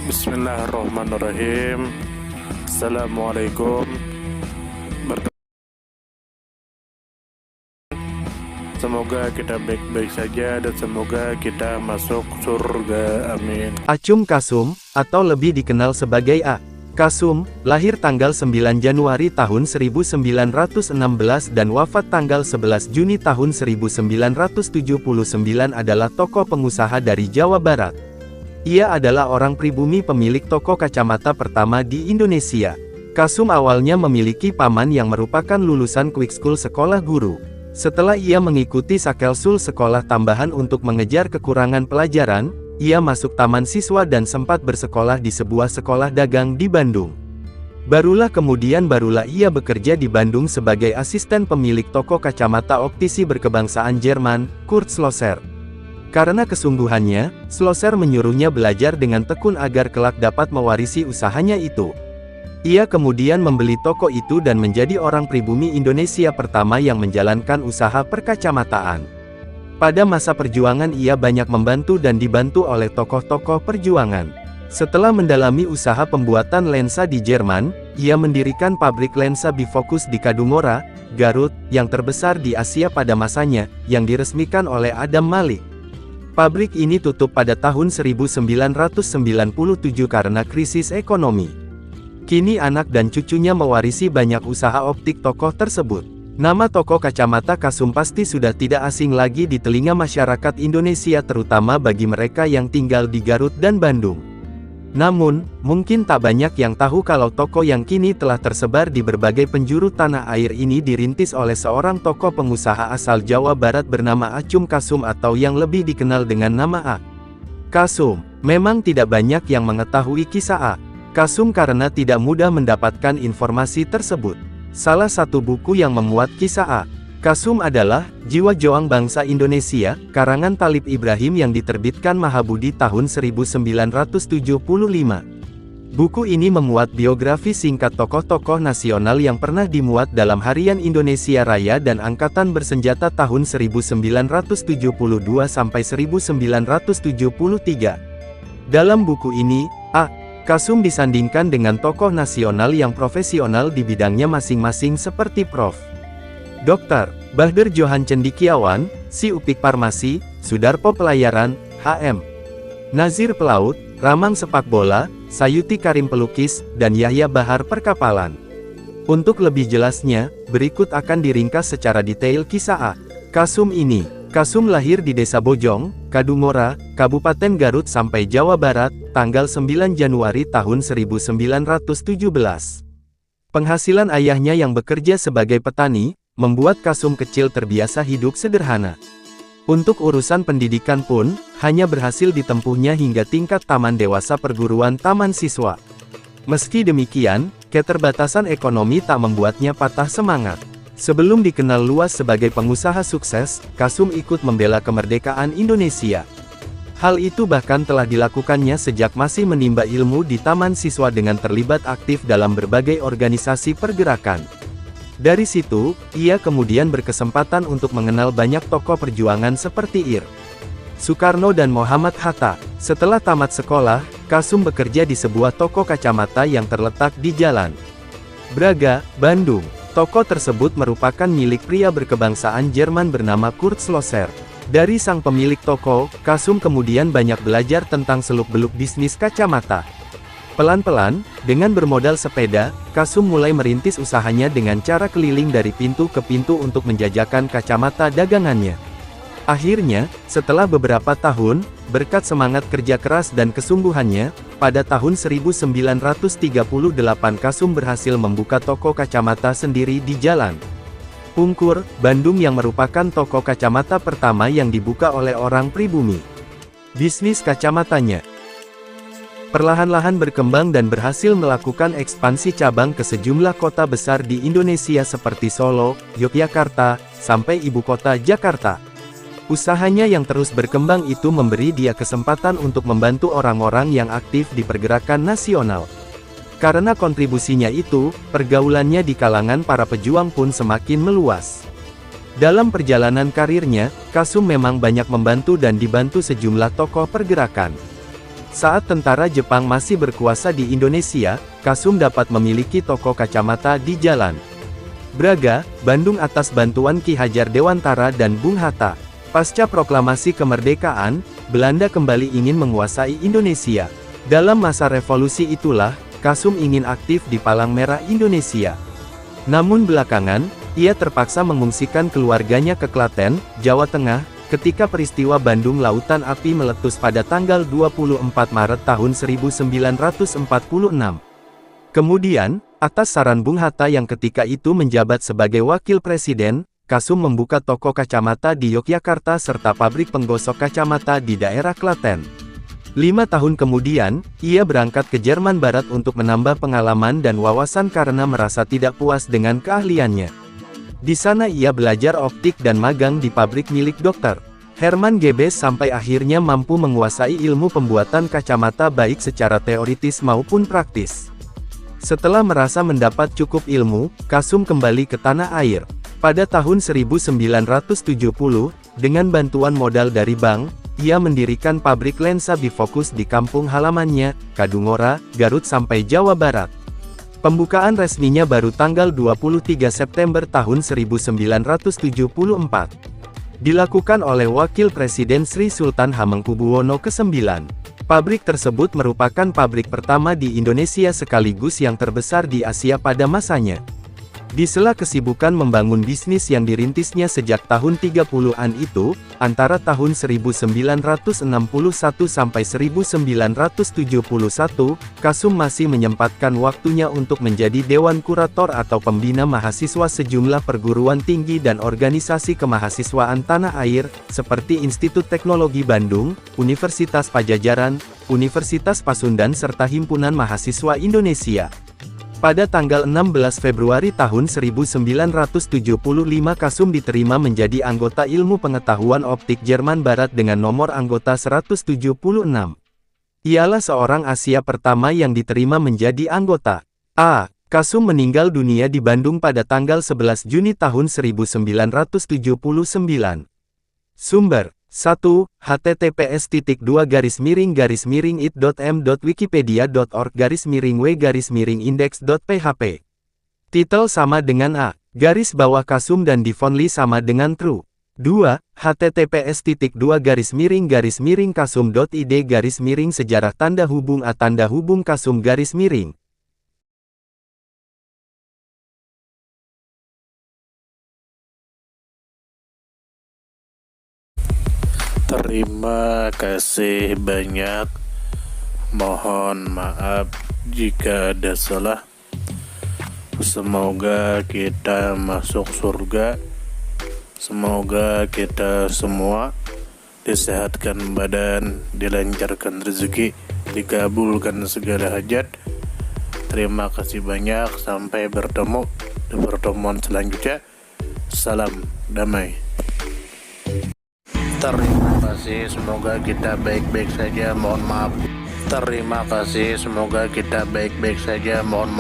Bismillahirrahmanirrahim. Assalamualaikum. Semoga kita baik-baik saja dan semoga kita masuk surga. Amin. Achum Kasum, atau lebih dikenal sebagai A. Kasum, lahir tanggal 9 Januari tahun 1916 dan wafat tanggal 11 Juni tahun 1979 adalah tokoh pengusaha dari Jawa Barat. Ia adalah orang pribumi pemilik toko kacamata pertama di Indonesia. Kasum awalnya memiliki paman yang merupakan lulusan Quick School sekolah guru. Setelah ia mengikuti Sakelsul sekolah tambahan untuk mengejar kekurangan pelajaran, ia masuk taman siswa dan sempat bersekolah di sebuah sekolah dagang di Bandung. Barulah ia bekerja di Bandung sebagai asisten pemilik toko kacamata optisi berkebangsaan Jerman, Kurt Schlosser. Karena kesungguhannya, Schlosser menyuruhnya belajar dengan tekun agar kelak dapat mewarisi usahanya itu. Ia kemudian membeli toko itu dan menjadi orang pribumi Indonesia pertama yang menjalankan usaha perkacamataan. Pada masa perjuangan ia banyak membantu dan dibantu oleh tokoh-tokoh perjuangan. Setelah mendalami usaha pembuatan lensa di Jerman, ia mendirikan pabrik lensa bifokus di Kadungora, Garut, yang terbesar di Asia pada masanya, yang diresmikan oleh Adam Malik. Pabrik ini tutup pada tahun 1997 karena krisis ekonomi. Kini anak dan cucunya mewarisi banyak usaha optik tokoh tersebut. Nama toko kacamata Kasum pasti sudah tidak asing lagi di telinga masyarakat Indonesia terutama bagi mereka yang tinggal di Garut dan Bandung. Namun, mungkin tak banyak yang tahu kalau toko yang kini telah tersebar di berbagai penjuru tanah air ini dirintis oleh seorang tokoh pengusaha asal Jawa Barat bernama Achum Kasum atau yang lebih dikenal dengan nama A. Kasum. Memang tidak banyak yang mengetahui kisah A. Kasum karena tidak mudah mendapatkan informasi tersebut. Salah satu buku yang memuat kisah A. Kasum adalah Jiwa Joang Bangsa Indonesia, karangan Talib Ibrahim yang diterbitkan Mahabudi tahun 1975. Buku ini memuat biografi singkat tokoh-tokoh nasional yang pernah dimuat dalam Harian Indonesia Raya dan Angkatan Bersenjata tahun 1972 sampai 1973. Dalam buku ini, A. Kasum disandingkan dengan tokoh nasional yang profesional di bidangnya masing-masing seperti Prof. Dr. Bahder Johan Cendikiawan, Si Upik Farmasi, Sudarpo Pelayaran, HM. Nazir Pelaut, Ramang Sepak Bola, Sayuti Karim Pelukis, dan Yahya Bahar Perkapalan. Untuk lebih jelasnya, berikut akan diringkas secara detail kisah A. Kasum ini. Kasum lahir di Desa Bojong, Kadungora, Kabupaten Garut sampai Jawa Barat, tanggal 9 Januari tahun 1917. Penghasilan ayahnya yang bekerja sebagai petani, membuat Kasum kecil terbiasa hidup sederhana. Untuk urusan pendidikan pun, hanya berhasil ditempuhnya hingga tingkat taman dewasa perguruan taman siswa. Meski demikian, keterbatasan ekonomi tak membuatnya patah semangat. Sebelum dikenal luas sebagai pengusaha sukses, Kasum ikut membela kemerdekaan Indonesia. Hal itu bahkan telah dilakukannya sejak masih menimba ilmu di taman siswa dengan terlibat aktif dalam berbagai organisasi pergerakan. Dari situ, ia kemudian berkesempatan untuk mengenal banyak tokoh perjuangan seperti Ir. Soekarno dan Muhammad Hatta. Setelah tamat sekolah, Kasum bekerja di sebuah toko kacamata yang terletak di Jalan Braga, Bandung. Toko tersebut merupakan milik pria berkebangsaan Jerman bernama Kurt Schlosser. Dari sang pemilik toko, Kasum kemudian banyak belajar tentang seluk-beluk bisnis kacamata. Pelan-pelan, dengan bermodal sepeda, Kasum mulai merintis usahanya dengan cara keliling dari pintu ke pintu untuk menjajakan kacamata dagangannya. Akhirnya, setelah beberapa tahun, berkat semangat kerja keras dan kesungguhannya, pada tahun 1938 Kasum berhasil membuka toko kacamata sendiri di Jalan Pungkur, Bandung yang merupakan toko kacamata pertama yang dibuka oleh orang pribumi. Bisnis kacamatanya perlahan-lahan berkembang dan berhasil melakukan ekspansi cabang ke sejumlah kota besar di Indonesia seperti Solo, Yogyakarta, sampai ibu kota Jakarta. Usahanya yang terus berkembang itu memberi dia kesempatan untuk membantu orang-orang yang aktif di pergerakan nasional. Karena kontribusinya itu, pergaulannya di kalangan para pejuang pun semakin meluas. Dalam perjalanan karirnya, Kasum memang banyak membantu dan dibantu sejumlah tokoh pergerakan. Saat tentara Jepang masih berkuasa di Indonesia, Kasum dapat memiliki toko kacamata di Jalan Braga, Bandung atas bantuan Ki Hajar Dewantara dan Bung Hatta. Pasca proklamasi kemerdekaan, Belanda kembali ingin menguasai Indonesia. Dalam masa revolusi itulah, Kasum ingin aktif di Palang Merah Indonesia. Namun belakangan, ia terpaksa mengungsikan keluarganya ke Klaten, Jawa Tengah, ketika peristiwa Bandung Lautan Api meletus pada tanggal 24 Maret tahun 1946. Kemudian, atas saran Bung Hatta yang ketika itu menjabat sebagai wakil presiden, Kasum membuka toko kacamata di Yogyakarta serta pabrik penggosok kacamata di daerah Klaten. 5 tahun kemudian, ia berangkat ke Jerman Barat untuk menambah pengalaman dan wawasan karena merasa tidak puas dengan keahliannya. Di sana ia belajar optik dan magang di pabrik milik Dr. Herman Gebes sampai akhirnya mampu menguasai ilmu pembuatan kacamata baik secara teoritis maupun praktis. Setelah merasa mendapat cukup ilmu, Kasum kembali ke tanah air. Pada tahun 1970, dengan bantuan modal dari bank, ia mendirikan pabrik lensa bifokus di kampung halamannya, Kadungora, Garut sampai Jawa Barat. Pembukaan resminya baru tanggal 23 September tahun 1974. Dilakukan oleh Wakil Presiden Sri Sultan Hamengkubuwono ke-9. Pabrik tersebut merupakan pabrik pertama di Indonesia sekaligus yang terbesar di Asia pada masanya. Di sela kesibukan membangun bisnis yang dirintisnya sejak tahun 30-an itu, antara tahun 1961 sampai 1971, Kasum masih menyempatkan waktunya untuk menjadi Dewan Kurator atau Pembina Mahasiswa sejumlah perguruan tinggi dan organisasi kemahasiswaan tanah air, seperti Institut Teknologi Bandung, Universitas Pajajaran, Universitas Pasundan serta Himpunan Mahasiswa Indonesia. Pada tanggal 16 Februari tahun 1975 Kasum diterima menjadi anggota Ilmu Pengetahuan Optik Jerman Barat dengan nomor anggota 176. Ialah seorang Asia pertama yang diterima menjadi anggota. Kasum meninggal dunia di Bandung pada tanggal 11 Juni tahun 1979. Sumber 1. https://it.m.wikipedia.org/w-index.php. Titel sama dengan A. Kasum dan Divonly sama dengan true. 2. https://kasum.id-sejarah-kasum-. Terima kasih banyak. Mohon maaf jika ada salah. Semoga kita masuk surga. Semoga kita semua disehatkan badan, dilancarkan rezeki, dikabulkan segala hajat. Terima kasih banyak. Sampai bertemu di pertemuan selanjutnya. Salam damai. Terima kasih, semoga kita baik-baik saja, mohon maaf. Terima kasih, semoga kita baik-baik saja, mohon maaf.